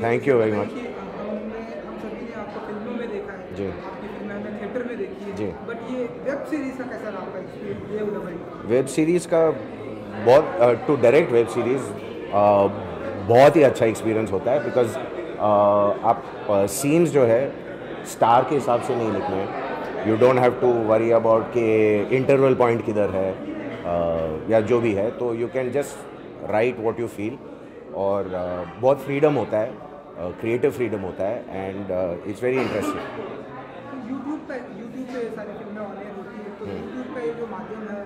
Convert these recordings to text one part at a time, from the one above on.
Thank you very much. हम सभी ने आपको फिल्मों में देखा है, जी आपकी फिल्में हमने थिएटर में देखी है, जी। बट ये वेब सीरीज का कैसा रहा आपका एक्सपीरियंस, ये बोला भाई। वेब सीरीज़ का बहुत टू डायरेक्ट वेब सीरीज़ बहुत ही अच्छा एक्सपीरियंस होता है, बिकॉज आप सीन्स जो है स्टार के हिसाब से नहीं लिखने हैं। You don't have to worry about कि इंटरवल पॉइंट किधर है या जो भी है, तो you can just write what you feel. और बहुत फ्रीडम होता है, क्रिएटिव फ्रीडम होता है, and it's very interesting. YouTube पे सारी फिल्में ऑनलाइन होती है, तो यूट्यूब का ये जो माध्यम है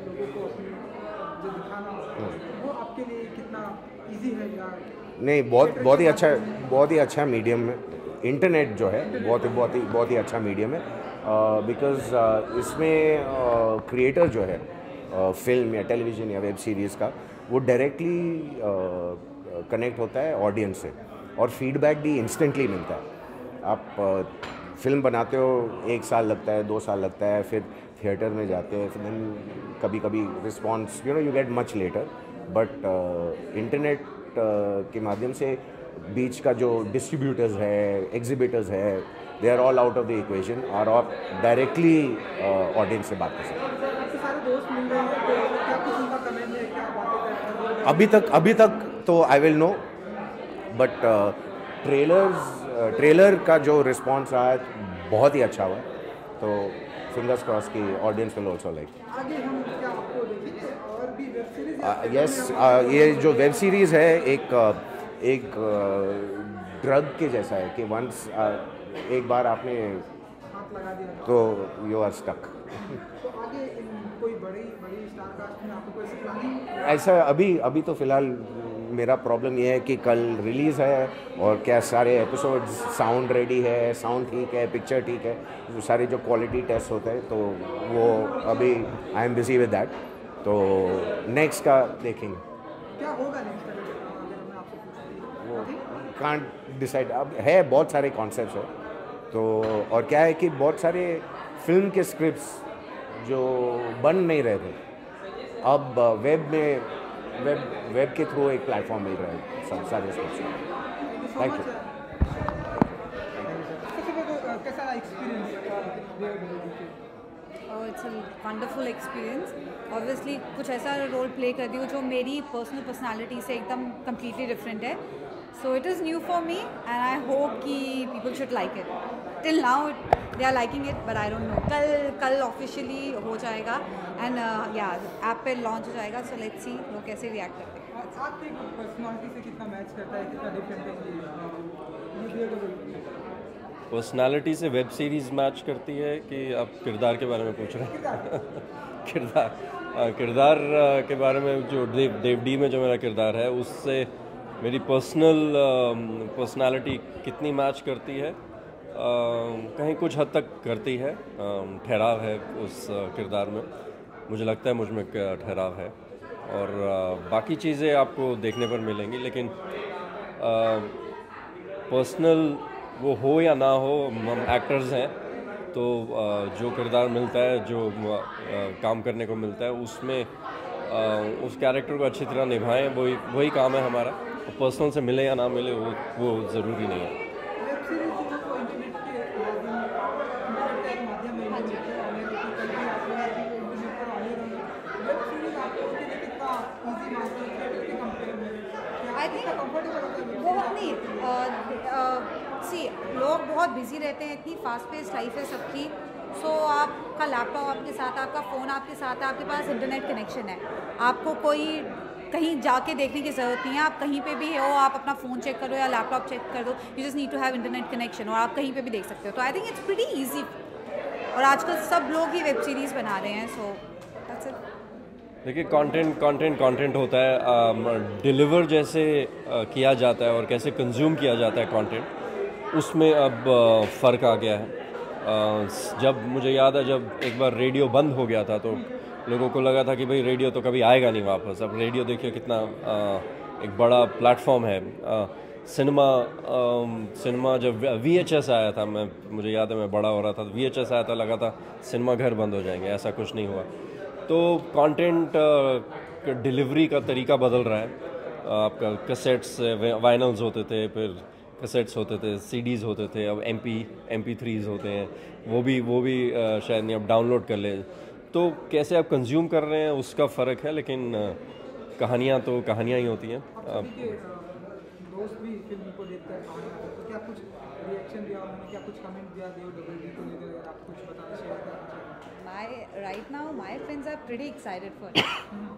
लोगों को अपनी जो दिखाना, वो आपके लिए कितना इजी है या नहीं, बहुत बहुत ही अच्छा, बहुत ही अच्छा मीडियम है इंटरनेट जो है, बहुत ही अच्छा मीडियम है, बिकॉज इसमें क्रिएटर जो है फिल्म या टेलीविज़न या वेब सीरीज़ का, वो डायरेक्टली कनेक्ट होता है ऑडियंस से, और फीडबैक भी इंस्टेंटली मिलता है। आप फिल्म बनाते हो, 1 साल लगता है, 2 साल लगता है, फिर थिएटर में जाते हैं, फिर कभी कभी response you get much later, but internet के माध्यम से बीच का जो डिस्ट्रीब्यूटर्स है, एग्जिबिटर्स है, they are all out of the equation, और आप डायरेक्टली ऑडियंस से बात कर सकते हैं। आपके सारे दोस्त मिल रहे हैं, तो क्या कुछ उनका कमेंट है, क्या बातें करते हैं अभी तक तो I will know, but trailer का जो रिस्पॉन्स रहा है बहुत ही अच्छा हुआ, तो फिंगर्स क्रॉस की ऑडियंस विल ऑल्सो लाइक। आगे हम क्या आपको देखेंगे और भी वेब सीरीज यस, ये जो वेब सीरीज़ है एक ड्रग के जैसा है कि वंस एक बार आपने हाथ लगा दिया तो यू आर स्टक। तो आगे कोई बड़ी बड़ी स्टार कास्ट में आपको कोई प्लानिंग। ऐसा अभी तो फ़िलहाल मेरा प्रॉब्लम ये है कि कल रिलीज़ है, और क्या सारे एपिसोड्स, साउंड रेडी है, साउंड ठीक है, पिक्चर ठीक है, जो सारे जो क्वालिटी टेस्ट होते हैं, तो वो अभी I am busy with that, तो नेक्स्ट का देखेंगे। क्या होगा नेक्स्ट अगर मैं आपसे पूछूं वो तो कांट डिसाइड, अब है बहुत सारे कॉन्सेप्ट्स है, तो और क्या है कि बहुत सारे फिल्म के स्क्रिप्ट्स जो बन नहीं रहे थे, अब वेब के थ्रू एक प्लेटफॉर्म मिल रहा है सब सारे स्क्रिप्ट्स। Thank you. कैसा experience it's a wonderful experience. Obviously कुछ ऐसा रोल प्ले कर रही हूँ जो मेरी पर्सनल पर्सनालिटी से एकदम कम्प्लीटली डिफरेंट है, so it is new for me and I hope कि people should like it. Till now they are liking it, but I don't know, कल ऑफिशियली हो जाएगा एंड या ऐप पे लॉन्च हो जाएगा, सो लेट्स सी लोग कैसे रिएक्ट करते हैं। आपकी पर्सनालिटी से कितना मैच करता है, कितना डिफरेंट है पर्सनालिटी से वेब सीरीज़ मैच करती है कि आप किरदार के बारे में पूछ रहे हैं? किरदार के बारे में, जो देव डी में जो मेरा किरदार है, उससे मेरी पर्सनालिटी कितनी मैच करती है? कहीं कुछ हद तक करती है। ठहराव है उस किरदार में, मुझे लगता है मुझ में ठहराव है, और बाकी चीज़ें आपको देखने पर मिलेंगी, लेकिन पर्सनल वो हो या ना हो, हम एक्टर्स हैं, तो जो किरदार मिलता है, जो काम करने को मिलता है, उसमें उस कैरेक्टर को अच्छी तरह निभाएं, वही काम है हमारा। पर्सनल से मिले या ना मिले वो ज़रूरी नहीं है। आई थिंक वो नहीं, सी लोग बहुत बिजी रहते हैं, इतनी फास्ट पेस लाइफ है सबकी, सो आपका लैपटॉप आपके साथ, आपका फ़ोन आपके साथ है, आपके पास इंटरनेट कनेक्शन है, आपको कोई कहीं जाके देखने की ज़रूरत नहीं है, आप कहीं पे भी हो, आप अपना फ़ोन चेक करो या लैपटॉप चेक कर दो, you just need to have internet connection, और आप कहीं पे भी देख सकते हो, तो I think it's pretty easy. और आजकल सब लोग ही वेब सीरीज़ बना रहे हैं, सो दैट्स इट। देखिए, कंटेंट होता है, डिलीवर जैसे किया जाता है और कैसे कंज्यूम किया जाता है कंटेंट, उसमें अब फ़र्क आ गया है। जब मुझे याद है, जब एक बार रेडियो बंद हो गया था, तो लोगों को लगा था कि भाई रेडियो तो कभी आएगा नहीं वापस। अब रेडियो देखिए कितना एक बड़ा प्लेटफॉर्म है। सिनेमा जब VHS आया था, मुझे याद है मैं बड़ा हो रहा था, VHS आया था, लगा था सिनेमा घर बंद हो जाएंगे, ऐसा कुछ नहीं हुआ। तो कंटेंट डिलीवरी का तरीका बदल रहा है। आपका कैसेट्स, वाइनल्स होते थे, फिर कैसेट्स होते थे, CDs होते थे, अब MP3s होते हैं, वो भी शायद नहीं अब डाउनलोड कर ले। तो कैसे आप कंज्यूम कर रहे हैं उसका फ़र्क है, लेकिन कहानियाँ तो कहानियाँ ही होती हैं। दोस्त भी फिल्म को देखकर तो क्या कुछ रिएक्शन दिया उन्होंने, क्या कुछ कमेंट दिया DOD को लेकर, आप कुछ बताना शेयर करना चाहिए? Right now my friends are pretty excited for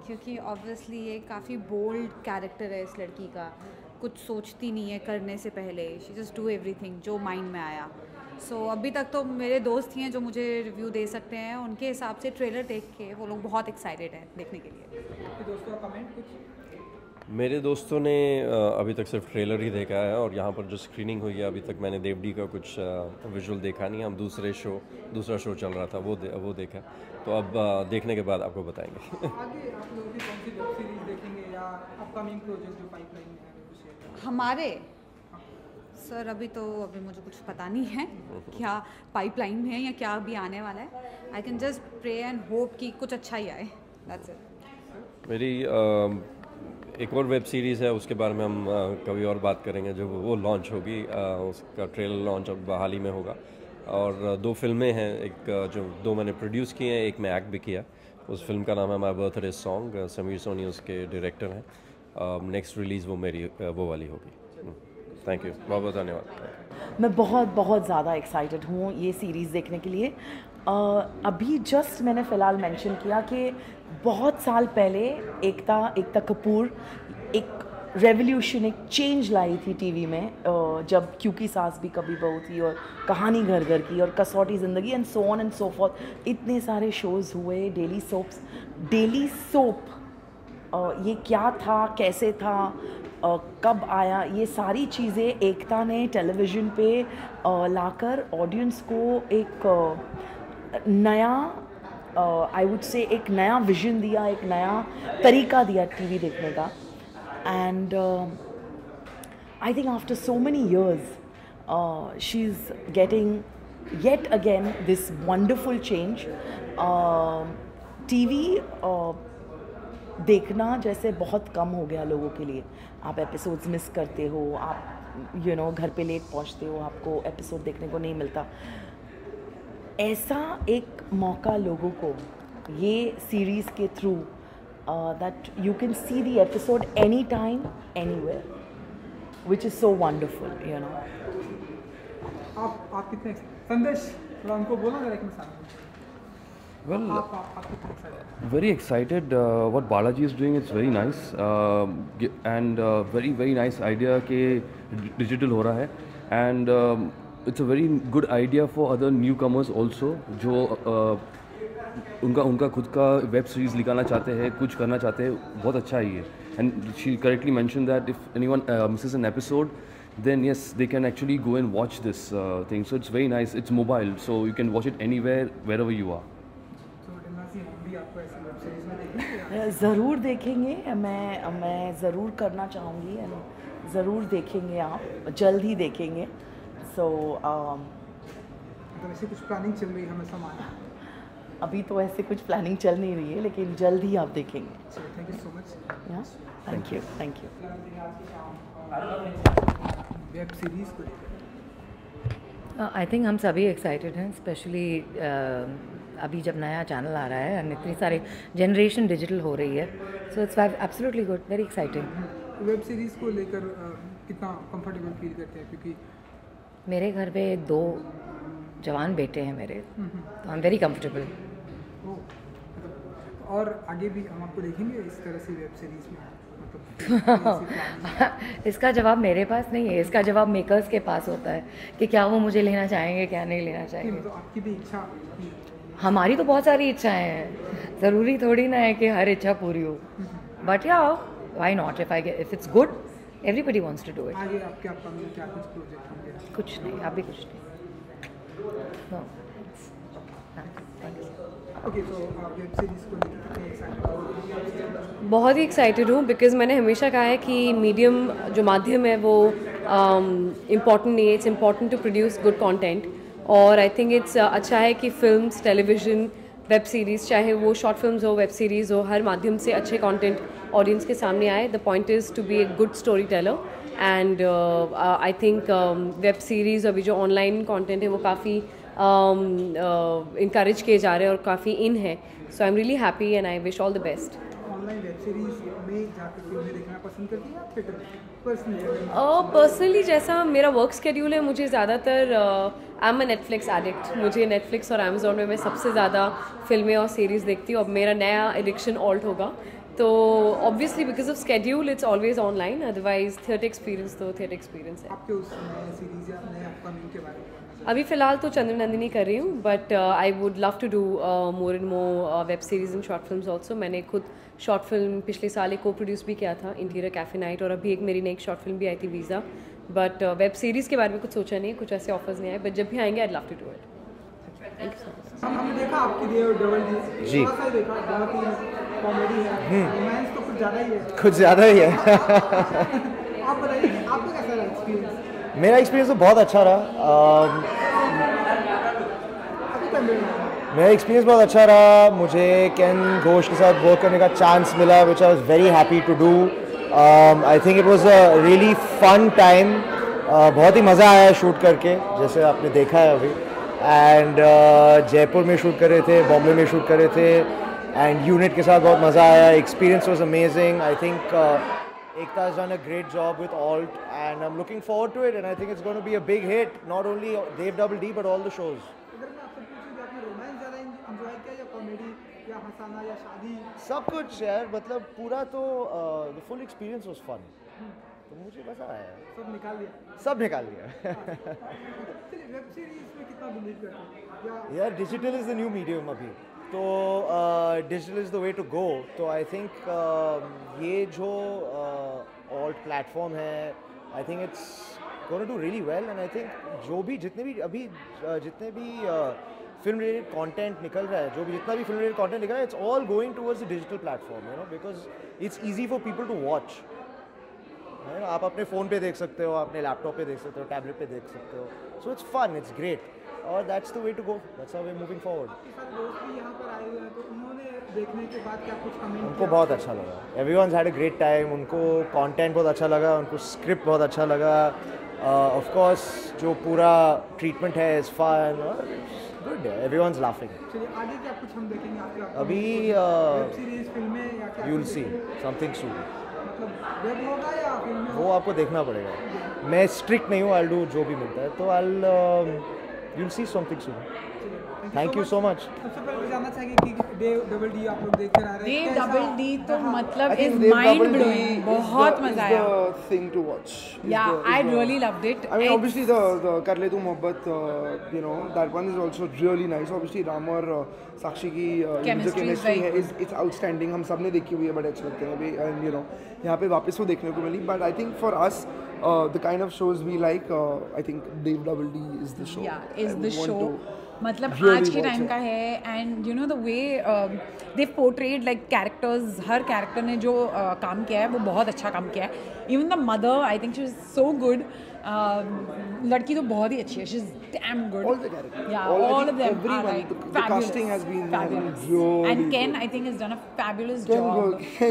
क्योंकि ऑब्वियसली ये काफ़ी बोल्ड कैरेक्टर है इस लड़की का, कुछ सोचती नहीं है करने से पहले, शी जस्ट डू एवरीथिंग जो माइंड में आया। सो अभी तक तो मेरे दोस्त ही हैं जो मुझे रिव्यू दे सकते हैं, उनके हिसाब से ट्रेलर देख के वो लोग बहुत एक्साइटेड हैं देखने के लिए। आपके दोस्तों का कमेंट कुछ? मेरे दोस्तों ने अभी तक सिर्फ ट्रेलर ही देखा है, और यहाँ पर जो स्क्रीनिंग हुई है अभी तक मैंने देवडी का कुछ विजुअल देखा नहीं। हम दूसरा शो चल रहा था वो देखा, तो अब देखने के बाद आपको बताएंगे। आगे आप लोग भी कौन सी वेब सीरीज देखेंगे या अपकमिंग प्रोजेक्ट जो पाइपलाइन में है वो शेयर करें? हमारे सर अभी मुझे कुछ पता नहीं है क्या पाइपलाइन में है या क्या अभी आने वाला है। I can just pray and hope कि कुछ अच्छा ही आए, दैट्स इट। मेरी एक और वेब सीरीज़ है, उसके बारे में हम कभी और बात करेंगे, जब वो लॉन्च होगी। उसका ट्रेलर लॉन्च अब हाल ही में होगा। और 2 फिल्में हैं, एक जो 2 मैंने प्रोड्यूस किए हैं, एक मैं एक्ट भी किया। उस फिल्म का नाम है my birthday song, Sameer Soni उसके डायरेक्टर हैं। नेक्स्ट रिलीज़ वो वाली होगी। थैंक यू, बहुत बहुत धन्यवाद। मैं बहुत ज़्यादा एक्साइटेड हूँ ये सीरीज़ देखने के लिए। अभी जस्ट मैंने फ़िलहाल मेंशन किया कि बहुत साल पहले एकता कपूर एक रेवोल्यूशन, एक चेंज लाई थी टीवी में, जब क्योंकि सास भी कभी बहू थी और कहानी घर घर की और कसौटी ज़िंदगी and so on and so forth. इतने सारे शोज़ हुए, डेली सोप ये क्या था, कैसे था, कब आया, ये सारी चीज़ें एकता ने टेलीविज़न पे लाकर ऑडियंस को एक नया आई वुड से एक नया विजन दिया, एक नया तरीका दिया टीवी देखने का। And I think after so many years she is getting yet again this wonderful change. TV देखना जैसे बहुत कम हो गया लोगों के लिए। आप एपिसोड्स मिस करते हो, आप घर पे लेट पहुंचते हो, आपको एपिसोड देखने को नहीं मिलता। ऐसा एक मौका लोगों को ये सीरीज़ के through that you can see the episode any time anywhere, which is so wonderful. आप कितने संदेश थोड़ा उनको बोलो ना, एक मिसाल। Well, very excited. What Balaji is doing, it's very nice, and very nice idea कि digital हो रहा है, and it's a very good idea for other newcomers also जो उनका खुद का वेब सीरीज़ निकालना चाहते हैं, कुछ करना चाहते हैं। बहुत अच्छा है ये। And she correctly mentioned that if anyone misses an episode, then yes, they can actually go and watch this thing. So it's very nice. It's mobile, so you can watch it anywhere, wherever you are. ज़रूर देखेंगे, मैं ज़रूर करना चाहूँगी, and ज़रूर देखेंगे, आप जल्द ही देखेंगे। सो ऐसे कुछ प्लानिंग चल रही है हमें समाना? अभी तो ऐसे कुछ प्लानिंग चल नहीं रही है, लेकिन जल्द ही आप देखेंगे। Thank you so much. Thank you. Web series को आई थिंक हम सभी एक्साइटेड हैं, स्पेशली अभी जब नया चैनल आ रहा है एंड इतनी सारी जनरेशन डिजिटल हो रही है, so it's absolutely good, very exciting. Web series को लेकर कितना कंफर्टेबल फील करते हैं? क्योंकि मेरे घर पे 2 जवान बेटे हैं मेरे, तो आई एम वेरी कंफर्टेबल। और आगे भी हम आपको देखेंगे इस तरह से वेब सीरीज़ में? इसका जवाब मेरे पास नहीं है, इसका जवाब मेकर्स के पास होता है कि क्या वो मुझे लेना चाहेंगे, क्या नहीं लेना चाहेंगे। तो आपकी भी इच्छा? हमारी तो बहुत सारी इच्छाएं हैं, ज़रूरी थोड़ी ना है कि हर इच्छा पूरी हो, but yeah why not, if it's good, everybody wants to do it. आगे आपके क्या कुछ प्रोजेक्ट होंगे? कुछ नहीं, अभी कुछ नहीं। No. ओके, तो वेब सीरीज़ को लेकर कितने एक्साइटेड हो? बहुत ही एक्साइटेड हूँ, बिकॉज़ मैंने हमेशा कहा है कि मीडियम जो माध्यम है वो इम्पॉर्टेंट नहीं है, it's important to produce good content. और आई थिंक इट्स अच्छा है कि फिल्म्स, टेलीविज़न, वेब सीरीज़, चाहे वो शॉर्ट फिल्म्स हो, वेब सीरीज़ हो, हर माध्यम से अच्छे कंटेंट ऑडियंस के सामने आए। The point is to be a good storyteller and I think web series अभी जो ऑनलाइन कंटेंट है वो काफ़ी इंकरेज किए जा रहे हैं और काफ़ी इन है. So I am really happy and I wish all the best. Online web series में जाकर फिल्में देखना पसंद करती हैं या थिएटर पर्सनली? पर्सनली जैसा मेरा वर्क स्केड्यूल है, मुझे ज़्यादातर I am a Netflix addict. मुझे नेटफ्लिक्स और अमेजोन में मैं सबसे ज़्यादा फिल्में और सीरीज़ देखती हूँ. अब मेरा नया एडिक्शन ऑल्ट होगा, तो obviously because of schedule it's always online. Otherwise theatre experience तो थिएटर एक्सपीरियंस है. आपके उस नए सीरीज या नए अपकमिंग के बारे में? अभी फ़िलहाल तो चंद्रनंदिनी कर रही हूँ, but I would love to do more and more web series and short films also. मैंने खुद शॉर्ट फिल्म पिछले साल एक को प्रोड्यूस भी किया था, इंटीरियर कैफे नाइट, और अभी एक मेरी नई शॉर्ट फिल्म भी आई थी, वीज़ा. बट वेब सीरीज़ के बारे में कुछ सोचा नहीं, कुछ ऐसे ऑफर्स नहीं आए, बट जब भी आएंगे I love to do it. Thank you so much. हमने देखा आपकी डबल डी जी. थोड़ा सा ही देखा, बहुत ही कॉमेडी है, रोमांस तो कुछ ज़्यादा ही है. कुछ ज़्यादा ही है. आप बताइए कि आपका कैसा रहा एक्सपीरियंस? मेरा एक्सपीरियंस तो बहुत अच्छा रहा. मेरा एक्सपीरियंस बहुत अच्छा रहा. मुझे केन घोष के साथ वर्क करने का चांस मिला, which I was very happy to do. I think it was a really fun time. बहुत ही मज़ा आया शूट करके, जैसे आपने देखा है अभी. एंड जयपुर में शूट कर रहे थे, बॉम्बे में शूट कर रहे थे, एंड यूनिट के साथ बहुत मज़ा आया. Experience was amazing. I think Ekta has done a great job with Alt, and I'm looking forward to it, and I think it's going to be a big hit, not only Dev Double D but all the shows. अगर मैं आपसे पूछूं कि आपने romance ज़्यादा enjoy किया या comedy या हंसाना या शादी? सब कुछ यार, मतलब पूरा तो the full experience was fun. तो मुझे मज़ा आया. सब निकाल दिया? सब निकाल दिया. चलिए, वेब सीरीज में कितना बिलीव करते हैं? यार digital is the new medium अभी, तो digital is the way to go. तो आई थिंक ये जो ऑल्ट प्लेटफॉर्म है, I think it's gonna do really well. And I think जो भी जितने भी फिल्म रिलेटेड कंटेंट निकल रहा है, जितना भी फिल्म रिलेटेड कंटेंट निकल रहा है, it's all going towards the digital platform, you know, because it's easy for people to watch. आप अपने फ़ोन पे देख सकते हो, अपने लैपटॉप पे देख सकते हो, टैबलेट पे देख सकते हो. So it's fun, it's great, और that's the way to go. That's how we are moving forward. आपके सारे दोस्त भी यहाँ पर आए हुए हैं, तो उन्होंने देखने के बाद क्या कुछ कमेंट उनको बहुत अच्छा लगा. Everyone's had a great time. उनको कंटेंट बहुत अच्छा लगा, उनको स्क्रिप्ट बहुत अच्छा लगा. ऑफ कोर्स जो पूरा ट्रीटमेंट है is fun, good. Everyone's laughing. चलिए, आगे क्या कुछ हम देखेंगे आपके? अभी वेब सीरीज, फिल्में या क्या? you'll see something soon. मतलब वेब होगा या फिल्में? वो आपको देखना पड़ेगा. मैं स्ट्रिक्ट नहीं हूँ, I'll do जो भी मिलता है, तो you'll see something soon. Thank you so much. सबसे पहले जानना चाहिए कि देव डबल डी आप लोग देखकर आ रहे हैं. देव डबल डी तो मतलब I think is Dev mind Double D blowing. बहुत is मजा आया. the thing to watch. Yeah, I really loved it. I mean, obviously the Kar Le Tu Mohabbat, you know, that one is also really nice. Obviously Ram और साक्षी की जो Chemistry is chemistry very है, it's outstanding. हम सब ने देखी हुई है, बड़े अच्छे लगते हैं अभी, and you know, यहाँ पे वापस वो देखने को मिली. But I think for us, the kind of shows we like, I think Dev Double D is the show. Yeah, is I the want show. to मतलब really आज के watch टाइम it. का है. And you know the way they portrayed like characters, her character ने जो काम किया है वो बहुत अच्छा काम किया है. Even the mother, I think she is so good. लड़की तो बहुत ही अच्छी है. She is damn good. All the characters. Yeah, I all think of them everyone, are like the casting has been fabulous. really And Ken, good. I think, has done a fabulous Ken job.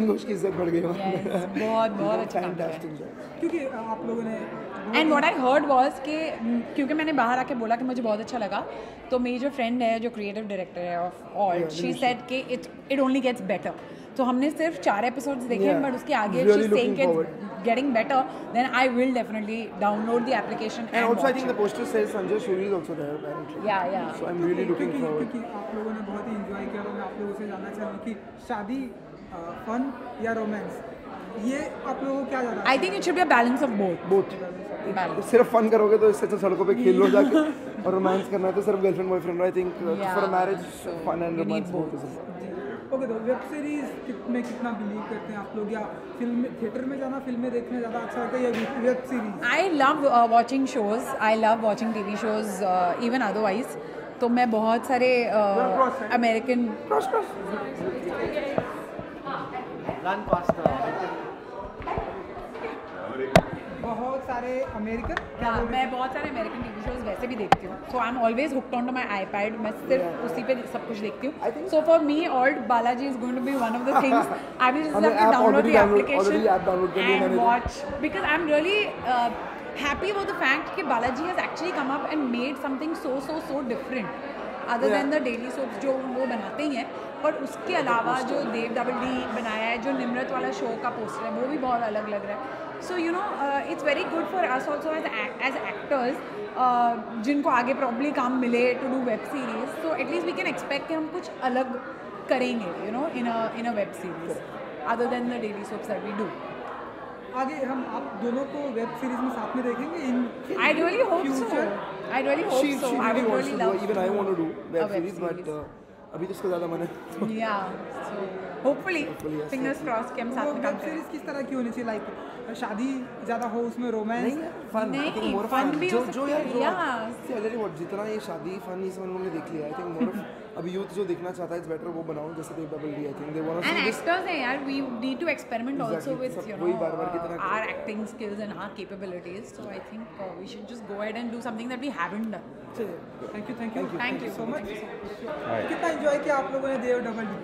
Ghosh की इज्जत बढ़ गई वहाँ पे. Yes, बहुत अच्छा काम किया है. Fantastic job. क्योंकि आप लोगों ने and what I heard was कि क्योंकि मैंने बाहर आके बोला कि मुझे बहुत अच्छा लगा, तो मेरी जो फ्रेंड है जो क्रिएटिव डायरेक्टर है ऑफ ऑल्ट, शी सेड कि इट ओनली गेट्स बेटर. तो हमने सिर्फ 4 एपिसोड्स देखे हैं, बट उसके आगे she is saying it's getting better. Then I will definitely download the application And also I think the poster says Sanjay Suri is also there apparently. yeah. So I'm really looking forward. क्योंकि आप लोगों ने बहुत ही enjoy किया, तो मैं आप लोगों से जानना चाहूँगा कि शादी, फन या रोमांस, ये आप लोगों को क्या ज़्यादा? आई think it should be a balance of both. सिर्फ फन करोगे तो इससे तो सड़कों पे खेल लो जाके, और रोमांस करना है तो सिर्फ girlfriend boyfriend. I think for a marriage fun and romance both is important. Okay, तो वेब सीरीज में कितना बिलीव करते हैं आप लोग, या फिल्म थिएटर में जाना, फिल्में देखने ज़्यादा अच्छा लगता है या वेब सीरीज? आई लव वॉचिंग शोज़. आई love watching TV shows even otherwise. तो मैं बहुत सारे अमेरिकन बहुत सारे अमेरिकन मैं बहुत सारे अमेरिकन टीवी शोज वैसे भी देखती हूँ, so I am always hooked on to my iPad. मैं सिर्फ उसी पे सब कुछ देखती हूँ. So for me ALT Balaji is going to be one of the things. I will just have to download the application and watch, because I am really happy about the fact कि Balaji has actually come up and made something so different other than the daily soaps जो वो बनाते ही हैं. पर उसके अलावा जो देव double D बनाया है, जो निम्रत वाला शो का पोस्टर है, वो भी बहुत अलग लग रहा है. So you know it's very good for us also as actors जिनको आगे प्रॉब्ली काम मिले to do web series. So at least we can expect कि हम कुछ अलग करेंगे, you know, in a web series other than the daily soaps that we do. आगे हम आप दोनों को वेब सीरीज में साथ में देखेंगे इन I really hope so. I really hope She so. I really would wants really to do love it. Even I to want to do a web series, but अभी तो उसका ज़्यादा मन है. yeah. So hopefully, yes, fingers crossed कि हम साथ में काम वेब करें. सीरीज किस तरह की होनी चाहिए? लाइक शादी ज़्यादा हो, उसमें रोमांस नहीं फन. नहीं, मोर fun भी हो जो सकती यार है, जो yeah. See, already what जितना ये शादी फन इस वन ने देख लिया. आई थिंक मोर अभी यूथ जो देखना चाहता है इट्स बेटर वो बनाओ जैसे Dev double D. I think they want to And see this. actors हैं यार, we need to experiment also Exactly. with, सब you वही know, बार-बार की तरह our acting skills and our capabilities. So I think we should just go ahead and do something that we haven't done. Thank you so much. कितना enjoy किया आप लोगों ने देव डबल डी?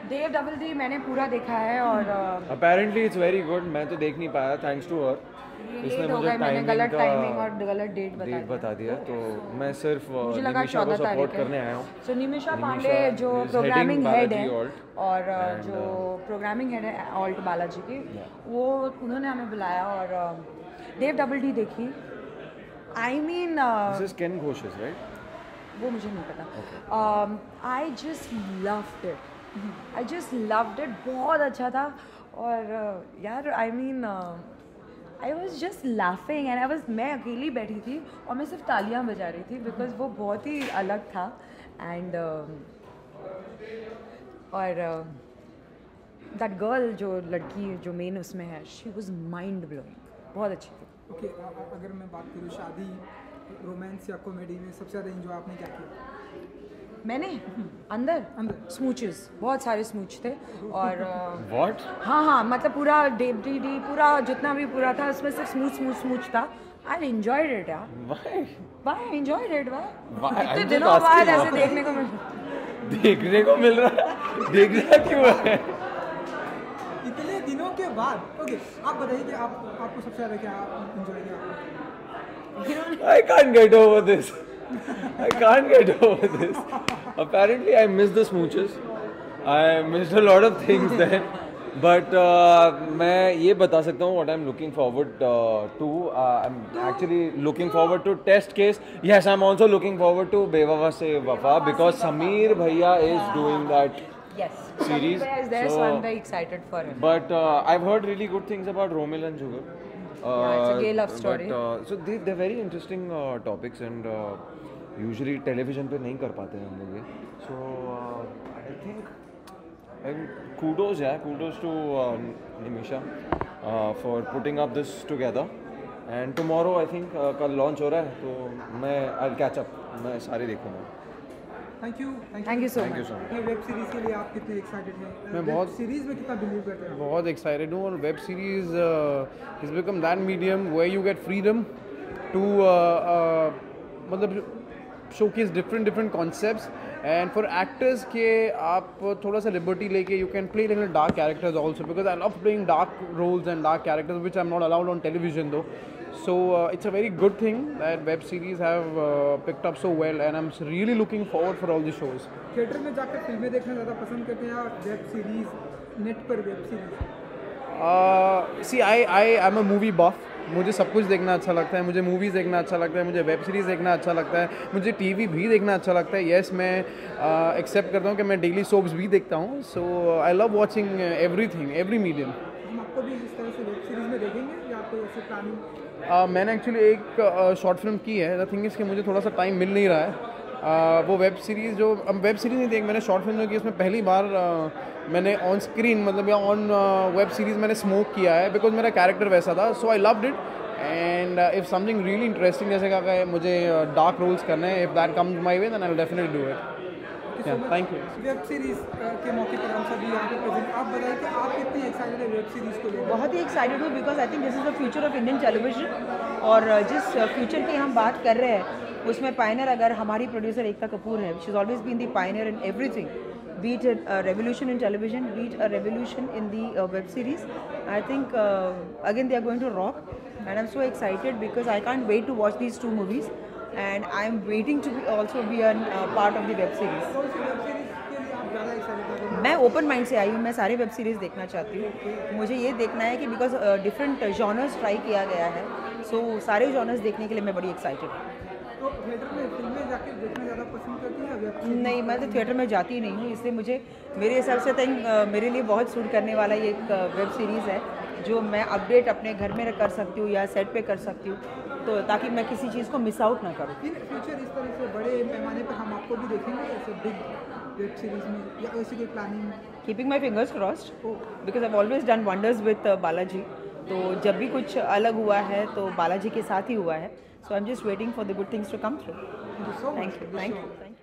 देव डबल डी मैंने पूरा देखा है और अपेरेंटली इट्स वेरी गुड. मैं तो देख नहीं पाया थैंक्स टू हर. इसने लेट हो मुझे गए, मैंने गलत टाइमिंग और का गलत डेट बता दिया. तो मैं सिर्फ मुझे लगा निमिषा को 14 सपोर्ट तारीख करने आया हूँ. सो निमिषा निमिषा पांडे जो is प्रोग्रामिंग heading हेड है Balaji Alt और and, जो प्रोग्रामिंग हेड है ऑल्ट बालाजी की, वो उन्होंने हमें बुलाया और देव डबल डी देखी. I mean this is Ken Ghosh's right? वो मुझे नहीं पता. I just loved it. I just loved it. बहुत अच्छा था. और यार I mean I was just laughing and मैं अकेली बैठी थी और मैं सिर्फ तालियां बजा रही थी बिकॉज वो बहुत ही अलग था. एंड और दैट गर्ल जो लड़की जो मेन उसमें है, शी वॉज माइंड ब्लोइंग. बहुत अच्छी थी. ओके, अगर मैं बात करूँ शादी, रोमांस या कॉमेडी में सबसे ज़्यादा एंजॉय आपने क्या किया? मैंने अंदर स्मूचेस, बहुत सारे स्मूच थे. और व्हाट? हाँ मतलब पूरा डेवडी पूरा जितना भी पूरा था उसमें सिर्फ स्मूच था. आई एंजॉयड इट यार. Why enjoyed it? व्हाई इतने दिनों बाद ऐसे देखने को मिल रहा है. देखना क्यों है इतने दिनों के बाद? ओके, आप बताइए कि आपको सबसे ज़्यादा क्या एंजॉय किया? I can't get over this. I can't get over this. Apparently, I missed the smooches. I missed a lot of things then. But मैं ये बता सकता हूँ what I'm looking forward to. I'm actually looking forward to Test Case. Yes, I'm also looking forward to Bewafa Se Wafa because Sameer Bhaiya is doing that series. So I'm very excited for him. But I've heard really good things about Romil and Jugal. It's a gay love story. But, so they're very interesting topics and usually television पे नहीं कर पाते हैं हम लोग ये. So I think kudos to Nimisha for putting up this together. And tomorrow I think कल launch हो रहा है तो मैं I'll catch up. मैं सारे देखूँगा. Thank you so much. ये वेब सीरीज के लिए आप कितने एक्साइटेड हैं? मैं बहुत सीरीज में कितना बिलीव करते हैं? बहुत एक्साइटेड हूँ. और web series is become that medium where you get freedom to मतलब showcase different concepts. And for actors के आप थोड़ा सा लिबर्टी लेके you can play little dark characters also because I love playing dark roles and dark characters which I am not allowed on television though. So it's a very good thing that web series have picked up so well, and I'm really looking forward for all the shows. Theatre में जाकर फिल्में देखना ज़्यादा पसंद करते हैं या web series, net पर web series? See, I am a movie buff. मुझे सब कुछ देखना अच्छा लगता है. मुझे मूवीज़ देखना अच्छा लगता है. मुझे वेब सीरीज़ देखना अच्छा लगता है. मुझे टीवी भी देखना अच्छा लगता है. येस, मैं एक्सेप्ट करता हूँ कि मैं डेली सोप्स भी देखता हूँ. So I love watching everything, every medium. हम आपको भी इस तरह से वेब सीरीज में देखेंगे या कोई ऐसे प्लानिंग? मैंने एक्चुअली एक शॉर्ट फिल्म की है. द थिंग इज़ कि मुझे थोड़ा सा टाइम मिल नहीं रहा है. वो वेब सीरीज़ जो वेब सीरीज़ नहीं देख, मैंने शॉर्ट फिल्म की. उसमें पहली बार मैंने ऑन स्क्रीन मतलब या ऑन वेब सीरीज़ मैंने स्मोक किया है बिकॉज मेरा कैरेक्टर वैसा था. So I loved it. And if something really interesting जैसे कि मुझे डार्क रोल्स करने हैं, if that comes my way then I will definitely do it. Thank you. Web series के मौके पर हम सभी यहाँ पे प्रेजेंट, आप बताइए कि आप कितनी एक्साइटेड है वेब सीरीज को लेकर? बहुत ही एक्साइटेड हूँ because I think this is the future of Indian television. और जिस फ्यूचर की हम बात कर रहे हैं उसमें पायनियर अगर हमारी प्रोड्यूसर एकता कपूर है, she is always been the pioneer in everything, be it a revolution in television, be it a revolution in the web series. I think again they are going to rock, and I'm so excited because I can't wait to watch these two movies, and I'm waiting to also be a part of the web series. मैं open mind से आई हूँ, मैं सारे web series देखना चाहती हूँ। मुझे ये देखना है कि बिकॉज डिफरेंट जॉनर्स ट्राई किया गया है, सो सारे जॉनर्स देखने के लिए मैं बड़ी एक्साइटेड हूँ। तो थिएटर में फिल्में जाके देखना ज़्यादा पसंद करती हैं वेब सीरीज? नहीं, मैं तो थिएटर में जाती नहीं हूँ, इसलिए मुझे मेरे हिसाब से थिंक मेरे लिए बहुत सूट करने वाला ये एक वेब सीरीज़ है जो मैं अपडेट अपने घर में कर सकती हूँ या सेट पे कर सकती हूँ, तो ताकि मैं किसी चीज़ को मिस आउट ना करूँ। इन फ्यूचर इस तरह से बड़े पैमाने पर हम आपको भी देखेंगे ऐसे बिग वेब सीरीज में, या ऐसी कोई planning? Keeping my fingers crossed because I always done wonders with Balaji, तो जब भी कुछ अलग हुआ है तो बालाजी के साथ ही हुआ है, so I am just waiting for the good things to come through. Thank you. Thank you.